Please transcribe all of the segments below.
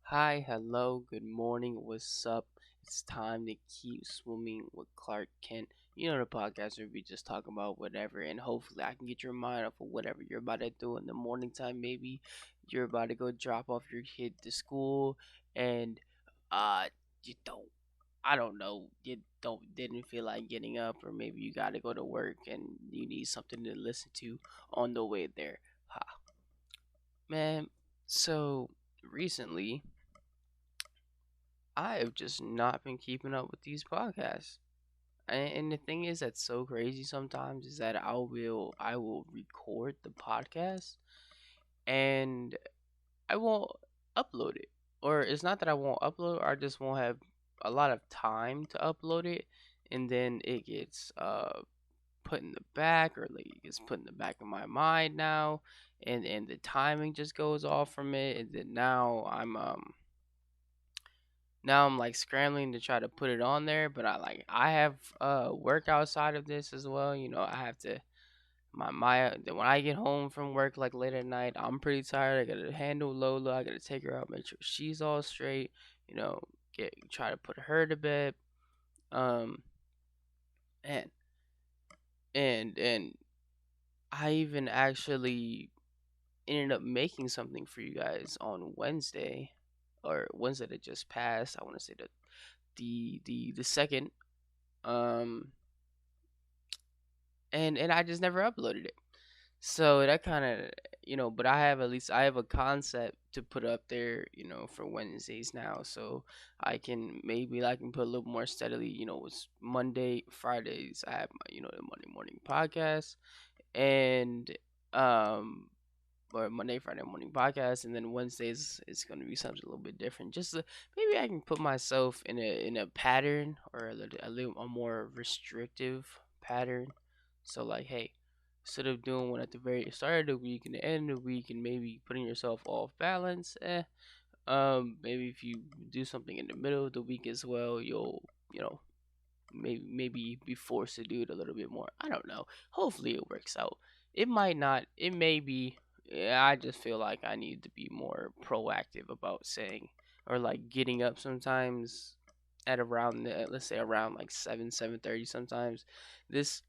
Hi, hello, good morning, what's up? It's time to keep swimming with Clark Kent. You know the podcast where we just talk about whatever, and hopefully I can get your mind off of whatever you're about to do in the morning time. Maybe you're about to go drop off your kid to school, and uh, you don't, I don't know, you didn't feel like getting up, or maybe you got to go to work and you need something to listen to on the way there. Ha, man. So recently. I have just not been keeping up with these podcasts. And the thing is that's so crazy sometimes is that I will record the podcast and I won't upload it. Or it's not that I won't upload, I just won't have a lot of time to upload it, and then it gets put in the back, or like it gets put in the back of my mind now, and the timing just goes off from it, and then now I'm like scrambling to try to put it on there, but I have work outside of this as well. I have to my when I get home from work like late at night, I'm pretty tired. I gotta handle Lola. I gotta take her out, make sure she's all straight. You know, get try to put her to bed. Um, and and I even actually ended up making something for you guys on Wednesday, or Wednesday that just passed. I want to say that the second. Um, and I just never uploaded it. So that kind of, but I have a concept to put up there, for Wednesdays now. So I can put a little more steadily, it's Monday, Fridays. I have my, the Monday morning podcast, and um or Monday, Friday morning podcast, and then Wednesdays it's going to be something a little bit different. Just maybe I can put myself in a pattern, or a more restrictive pattern. So like, hey, instead of doing one at the very start of the week and the end of the week, and maybe putting yourself off balance, maybe if you do something in the middle of the week as well, you'll maybe be forced to do it a little bit more. I don't know. Hopefully it works out. It might not. It may be. Yeah, I just feel like I need to be more proactive about saying, or like getting up sometimes at around let's say around like 7:30 sometimes. This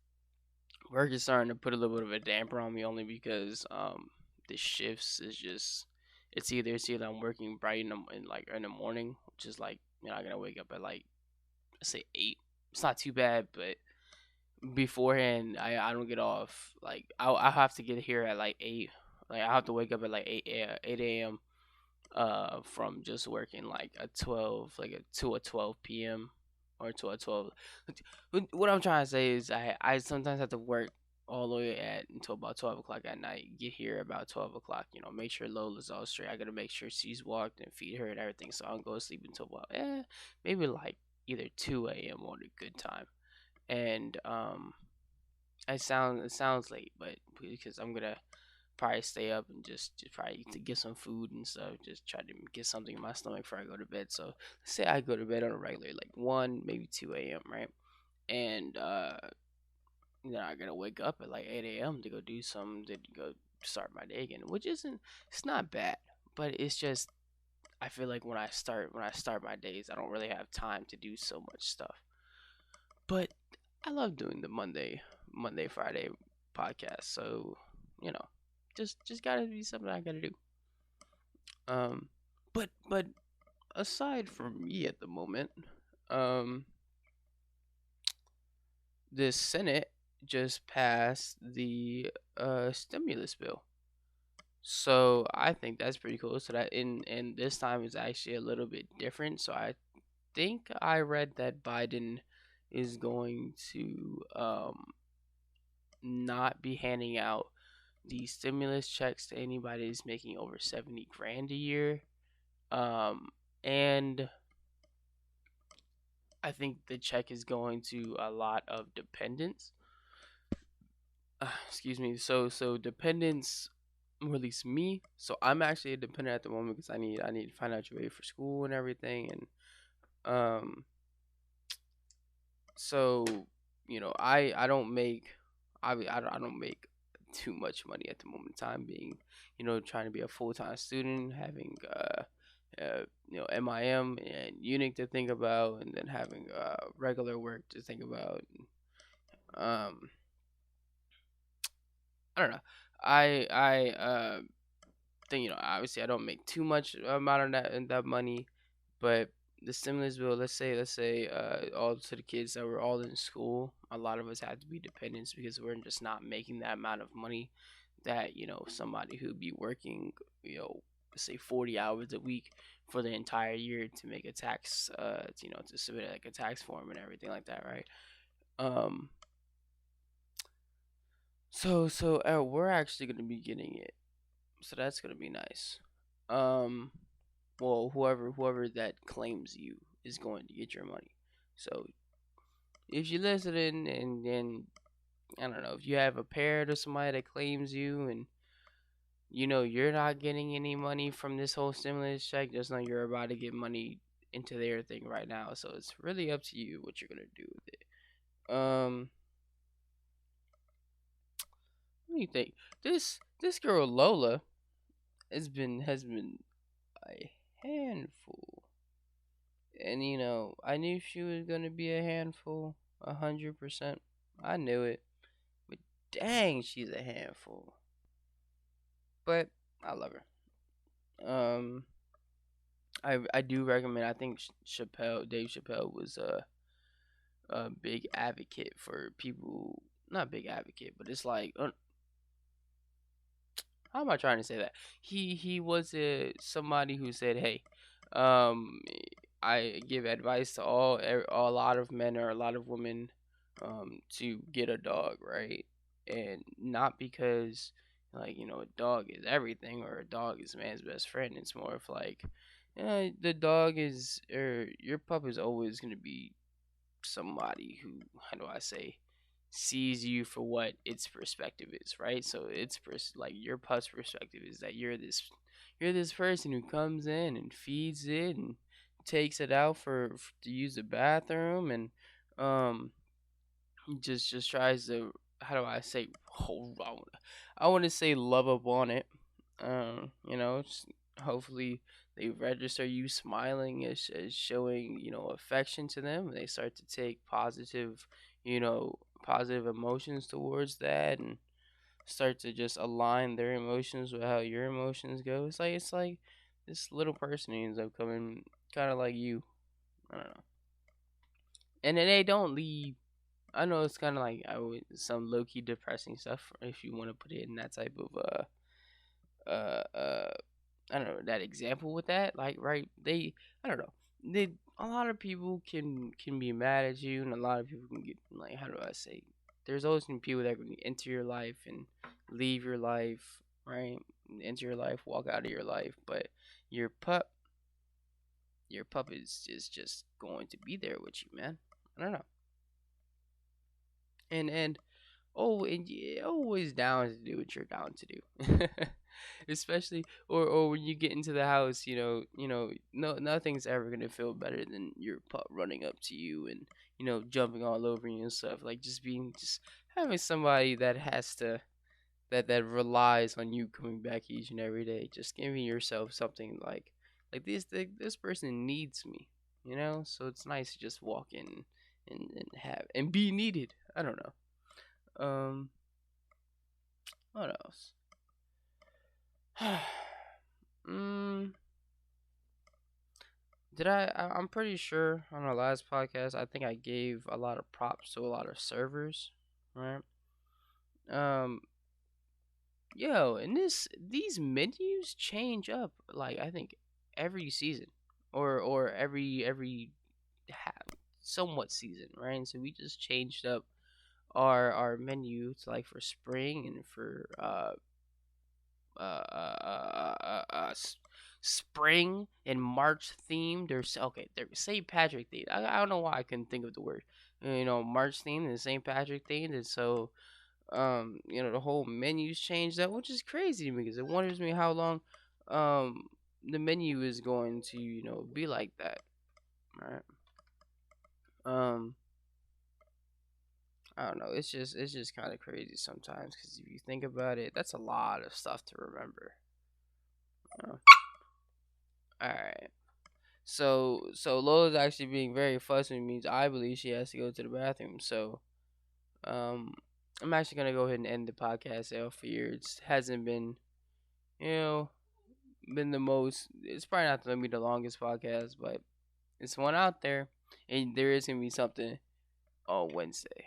work is starting to put a little bit of a damper on me, only because the shifts is just it's either I'm working bright in the morning, which is like, I gotta wake up at like, let's say 8. It's not too bad, but beforehand I don't get off, like I have to get here at like 8. Like I have to wake up at like 8 a.m. From just working like a 12, like to a 12 p.m. or to a 12. What I'm trying to say is I sometimes have to work all the way until about 12 o'clock at night, get here about 12 o'clock, make sure Lola's all straight. I gotta make sure she's walked and feed her and everything, so I don't go to sleep until about maybe like either 2 a.m. on a good time. And it sounds late, but because I'm gonna probably stay up and just probably to get some food and stuff, just try to get something in my stomach before I go to bed. So let's say I go to bed on a regular like 1, maybe 2 a.m., right? And then I gotta wake up at like 8 a.m. to go do something, to go start my day again, which isn't it's not bad, but it's just I feel like when I start my days, I don't really have time to do so much stuff. But I love doing the Monday Friday podcast. So, you know, just gotta be something I gotta do. Um, but aside from me at the moment, um, the Senate just passed the stimulus bill. So I think that's pretty cool. So that in this time is actually a little bit different. So I think I read that Biden is going to not be handing out the stimulus checks to anybody that's making over 70 grand a year. And I think the check is going to a lot of dependents. Excuse me. So dependents, or at least me. So I'm actually a dependent at the moment because I need financial aid for school and everything. And um so I don't make, I don't make too much money at the moment in time being, trying to be a full-time student, having MIM and Unique to think about, and then having regular work to think about. Um, I don't know. I think obviously I don't make too much amount of that money, but the stimulus bill. Let's say all to the kids that were all in school. A lot of us had to be dependents because we're just not making that amount of money that somebody who'd be working say 40 hours a week for the entire year to make a tax to submit like a tax form and everything like that, right? um so we're actually going to be getting it, so that's going to be nice. um well, whoever that claims you is going to get your money. So if you listen in, and I don't know, if you have a parent or somebody that claims you, and you're not getting any money from this whole stimulus check, just know you're about to get money into their thing right now. So it's really up to you what you're gonna do with it. What do you think? This girl Lola has been a handful, and I knew she was gonna be a handful, 100%. I knew it, but dang, she's a handful. But I love her. I do recommend. I think Dave Chappelle was a big advocate for people. Not big advocate, but it's like, how am I trying to say that? He was somebody who said, "Hey, um, I give advice to a lot of men or a lot of women, to get a dog, right? And not because like a dog is everything or a dog is man's best friend. It's more of like, the dog is or your pup is always gonna be somebody who, how do I say, sees you for what its perspective is, right? So like your pup's perspective is that you're this person who comes in and feeds it and takes it out to use the bathroom, and um just tries to, how do I say, hold on, I want to say love up on it. Hopefully they register you smiling as showing affection to them. They start to take positive emotions towards that, and start to just align their emotions with how your emotions go. It's like this little person ends up coming kind of like you. I don't know, and then they don't leave. I know it's kind of like some low key depressing stuff if you want to put it in that type of uh uh I don't know, that example with that. Like, right, I don't know, they a lot of people can be mad at you, and a lot of people can get, like, how do I say, there's always gonna be people that can enter your life and leave your life, right? Enter your life, walk out of your life, but your pup your pup is just going to be there with you, man. I don't know. And and you're always down to do what you're down to do. Especially, or when you get into the house, no, nothing's ever gonna feel better than your pup running up to you and jumping all over you and stuff. Like, just having somebody that has to that relies on you coming back each and every day, just giving yourself something like this person needs me, so it's nice to just walk in and have and be needed. I don't know. um what else? mm, I'm pretty sure on our last podcast, I think I gave a lot of props to a lot of servers, right? um and these menus change up, like, I think every season, or every half, somewhat season, right? And so we just changed up our menu to, like, for spring and for spring and March themed, or okay, they're St. Patrick themed. I don't know why I couldn't think of the word. March themed and St. Patrick themed, and so the whole menu's changed up, which is crazy to me because it wonders me how long the menu is going to be like that, right? Um, I don't know. It's just kind of crazy sometimes because if you think about it, that's a lot of stuff to remember. Uh, all right. So Lola's actually being very fussy means I believe she has to go to the bathroom. So um, I'm actually gonna go ahead and end the podcast off here. It hasn't been, you know, been the most. It's probably not gonna be the longest podcast, but it's one out there, and there is gonna be something on Wednesday.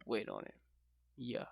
Wait on it. Yeah.